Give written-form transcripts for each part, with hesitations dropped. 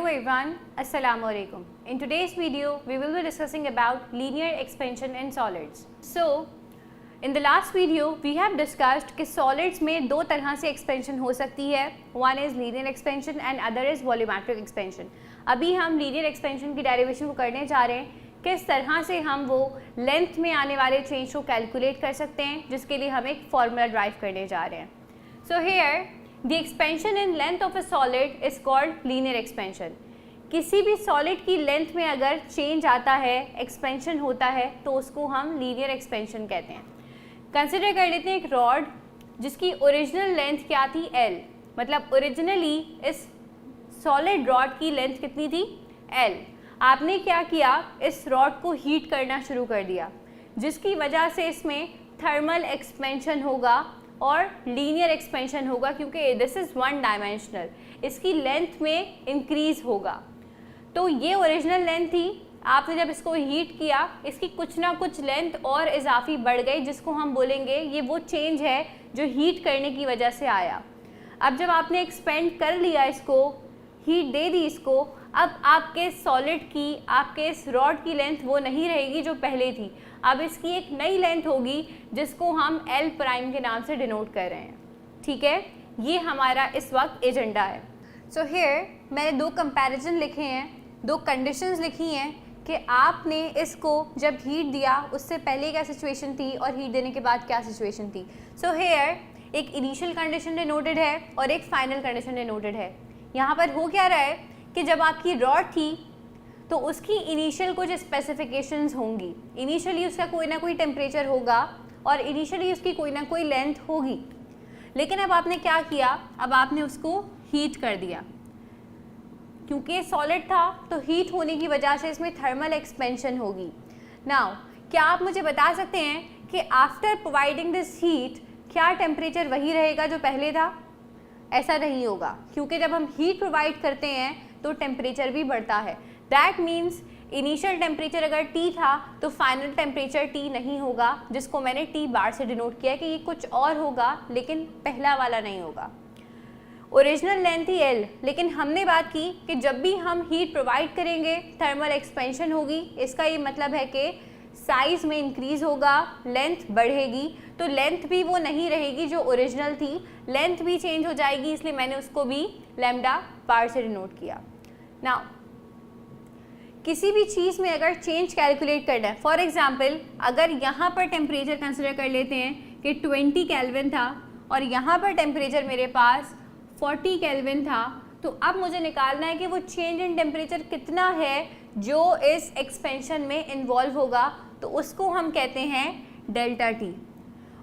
Hello everyone, Assalamu alaikum. In today's video, we will be discussing about linear expansion in solids. So, in the last video, we have discussed कि solids में दो तरह से expansion हो सकती है. One is linear expansion and other is volumetric expansion. अभी हम linear expansion की derivation को करने जा रहे हैं. किस तरह से हम वो लेंथ में आने वाले चेंज को कैलकुलेट कर सकते हैं, जिसके लिए हम एक फॉर्मूला ड्राइव करने जा रहे हैं. So here the expansion in length of a solid is called linear expansion. किसी भी सॉलिड की लेंथ में अगर चेंज आता है, एक्सपेंशन होता है, तो उसको हम लीनियर एक्सपेंशन कहते हैं. कंसिडर कर लेते हैं एक रॉड जिसकी ओरिजिनल लेंथ क्या थी, L. मतलब ओरिजिनली इस सॉलिड रॉड की लेंथ कितनी थी, L. आपने क्या किया, इस रॉड को हीट करना शुरू कर दिया, जिसकी वजह से इसमें थर्मल एक्सपेंशन होगा और लीनियर एक्सपेंशन होगा, क्योंकि दिस इज़ वन डायमेंशनल. इसकी लेंथ में इंक्रीज होगा. तो ये ओरिजिनल लेंथ थी. आपने जब इसको हीट किया, इसकी कुछ ना कुछ लेंथ और इजाफी बढ़ गई, जिसको हम बोलेंगे ये वो चेंज है जो हीट करने की वजह से आया. अब जब आपने एक्सपेंड कर लिया, इसको हीट दे दी इसको, अब आपके सॉलिड की, आपके इस रॉड की लेंथ वो नहीं रहेगी जो पहले थी. अब इसकी एक नई लेंथ होगी जिसको हम L प्राइम के नाम से डिनोट कर रहे हैं. ठीक है, ये हमारा इस वक्त एजेंडा है. सो हियर मैंने दो कंपैरिजन लिखे हैं, दो कंडीशंस लिखी हैं कि आपने इसको जब हीट दिया उससे पहले क्या सिचुएशन थी और हीट देने के बाद क्या सिचुएशन थी. सो हियर एक इनिशियल कंडीशन डिनोटेड है और एक फाइनल कंडीशन डिनोटेड है. यहाँ पर हो क्या रहा है कि जब आपकी रॉड थी तो उसकी इनिशियल कुछ स्पेसिफिकेशंस होंगी. इनिशियली उसका कोई ना कोई टेम्परेचर होगा और इनिशियली उसकी कोई ना कोई लेंथ होगी. लेकिन अब आपने क्या किया, अब आपने उसको हीट कर दिया. क्योंकि सॉलिड था तो हीट होने की वजह से इसमें थर्मल एक्सपेंशन होगी. नाउ क्या आप मुझे बता सकते हैं कि आफ्टर प्रोवाइडिंग दिस हीट क्या टेम्परेचर वही रहेगा जो पहले था? ऐसा नहीं होगा, क्योंकि जब हम हीट प्रोवाइड करते हैं तो टेम्परेचर भी बढ़ता है. दैट मीन्स इनिशियल टेम्परेचर अगर T था तो फाइनल टेम्परेचर T नहीं होगा, जिसको मैंने T बार से डिनोट किया कि ये कुछ और होगा, लेकिन पहला वाला नहीं होगा. ओरिजिनल लेंथ थी L, लेकिन हमने बात की कि जब भी हम हीट प्रोवाइड करेंगे थर्मल एक्सपेंशन होगी. इसका ये मतलब है कि साइज में इंक्रीज होगा, लेंथ बढ़ेगी. तो लेंथ भी वो नहीं रहेगी जो ओरिजिनल थी, लेंथ भी चेंज हो जाएगी, इसलिए मैंने उसको भी लैम्डा बार से डिनोट किया. नाउ किसी भी चीज़ में अगर चेंज कैलकुलेट करना है, फॉर एग्जांपल अगर यहाँ पर टेम्परेचर कंसिडर कर लेते हैं कि 20 केल्विन था और यहाँ पर टेम्परेचर मेरे पास 40 केल्विन था, तो अब मुझे निकालना है कि वो चेंज इन टेम्परेचर कितना है जो इस एक्सपेंशन में इन्वॉल्व होगा. तो उसको हम कहते हैं डेल्टा टी.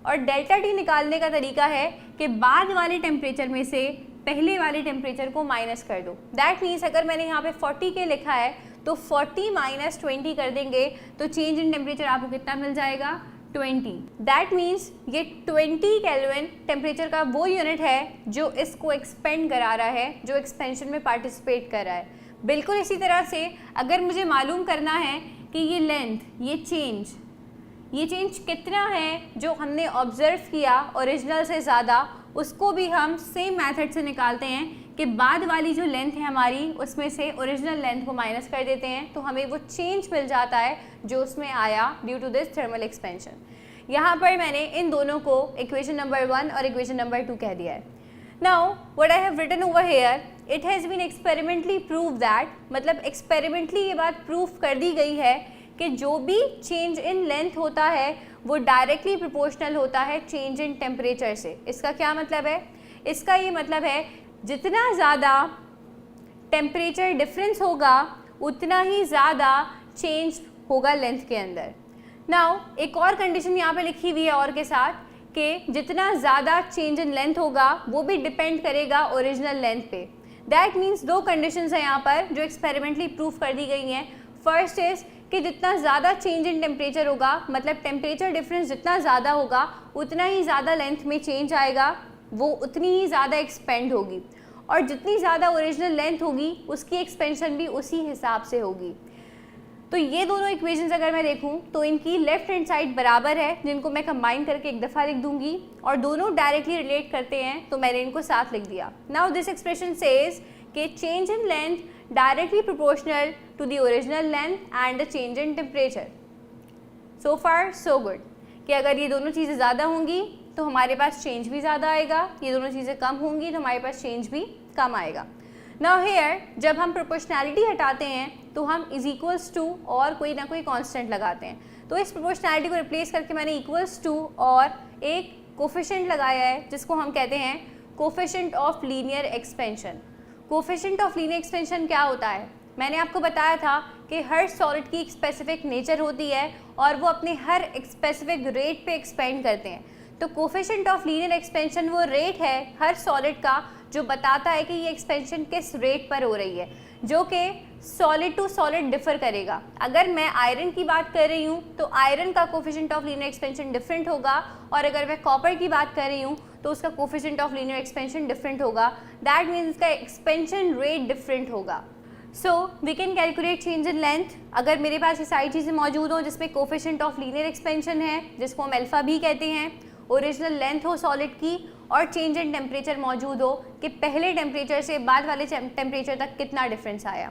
और डेल्टा टी निकालने का तरीका है कि बाद वाले टेम्परेचर में से पहले वाले टेम्परेचर को माइनस कर दो. दैट मीन्स अगर मैंने यहाँ पे 40 के लिखा है तो 40 माइनस 20 कर देंगे तो चेंज इन टेम्परेचर आपको कितना मिल जाएगा, 20. दैट मीन्स ये 20 केल्विन टेम्परेचर का वो यूनिट है जो इसको एक्सपेंड करा रहा है, जो एक्सपेंशन में पार्टिसिपेट कर रहा है. बिल्कुल इसी तरह से अगर मुझे मालूम करना है कि ये लेंथ, ये चेंज कितना है जो हमने ऑब्जर्व किया ओरिजिनल से ज़्यादा, उसको भी हम सेम मेथड से निकालते हैं कि बाद वाली जो लेंथ है हमारी उसमें से ओरिजिनल लेंथ को माइनस कर देते हैं, तो हमें वो चेंज मिल जाता है जो उसमें आया due to this thermal expansion. यहाँ पर मैंने इन दोनों को इक्वेशन नंबर 1 और इक्वेशन नंबर 2 कह दिया है. Now what I have written over here, it has been experimentally prove that, मतलब एक्सपेरिमेंटली ये बात प्रूफ कर दी गई है कि जो भी चेंज इन लेंथ होता है वो डायरेक्टली प्रोपोर्शनल होता है चेंज इन टेम्परेचर से. इसका क्या मतलब है? इसका ये मतलब है जितना ज़्यादा टेम्परेचर डिफरेंस होगा उतना ही ज़्यादा चेंज होगा लेंथ के अंदर. नाउ एक और कंडीशन यहाँ पे लिखी हुई है और के साथ कि जितना ज़्यादा चेंज इन लेंथ होगा वो भी डिपेंड करेगा ओरिजिनल लेंथ पे. दैट मीन्स दो कंडीशंस हैं यहाँ पर जो एक्सपेरिमेंटली प्रूफ कर दी गई हैं. फर्स्ट इज़ कि जितना ज़्यादा चेंज इन टेम्परेचर होगा, मतलब टेम्परेचर डिफरेंस जितना ज़्यादा होगा उतना ही ज़्यादा लेंथ में चेंज आएगा, वो उतनी ही ज़्यादा एक्सपेंड होगी. और जितनी ज़्यादा ओरिजिनल लेंथ होगी उसकी एक्सपेंशन भी उसी हिसाब से होगी. तो ये दोनों इक्वेशंस अगर मैं देखूं तो इनकी लेफ्ट हैंड साइड बराबर है, जिनको मैं कंबाइन करके एक दफ़ा लिख दूंगी, और दोनों डायरेक्टली रिलेट करते हैं तो मैंने इनको साथ लिख दिया. नाउ दिस एक्सप्रेशन सेज कि change in length directly proportional to the original length and the change in temperature. So far so good, कि अगर ये दोनों चीज़ें ज़्यादा होंगी तो हमारे पास चेंज भी ज़्यादा आएगा, ये दोनों चीज़ें कम होंगी तो हमारे पास चेंज भी कम आएगा। नाउ हेयर जब हम प्रोपोर्शनैलिटी हटाते हैं तो हम इज इक्वल्स टू और कोई ना कोई कांस्टेंट लगाते हैं। तो इस प्रोपोर्शनैलिटी को रिप्लेस करके मैंने इक्वल्स टू और एक कोफिशिएंट लगाया है जिसको हम कहते हैं coefficient of linear expansion. Coefficient of linear expansion क्या होता है? मैंने आपको बताया था कि हर सॉलिड की एक स्पेसिफिक नेचर होती है और वो अपने हर एक स्पेसिफिक रेट पे एक्सपेंड करते हैं। तो कोफिशिएंट ऑफ लीनियर एक्सपेंशन वो रेट है हर सॉलिड का जो बताता है कि ये एक्सपेंशन किस रेट पर हो रही है, जो कि सॉलिड टू सॉलिड डिफर करेगा। अगर मैं आयरन की बात कर रही हूँ तो आयरन का coefficient of linear expansion different होगा, और अगर मैं कॉपर की बात कर रही हूँ तो उसका coefficient of linear expansion different होगा। दैट मीन्स इसका एक्सपेंशन रेट डिफरेंट होगा। So we can calculate change in length. अगर मेरे पास ये सारी चीज़ें मौजूद हों जिसमें कोफिशिएंट ऑफ लीनियर एक्सपेंशन है जिसको हम अल्फा भी कहते हैं, ओरिजिनल लेंथ हो सॉलिड की, और चेंज इन टेम्परेचर मौजूद हो कि पहले टेम्परेचर से बाद वाले टेम्परेचर तक कितना डिफरेंस आया,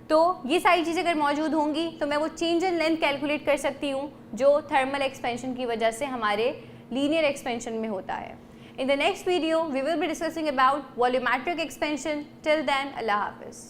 तो ये सारी चीज़ें अगर मौजूद होंगी तो मैं वो चेंज इन लेंथ कैलकुलेट कर सकती हूँ जो थर्मल एक्सपेंशन की वजह से हमारे लीनियर एक्सपेंशन में होता है। In the next video, we will be discussing about volumetric expansion. Till then, Allah Hafiz.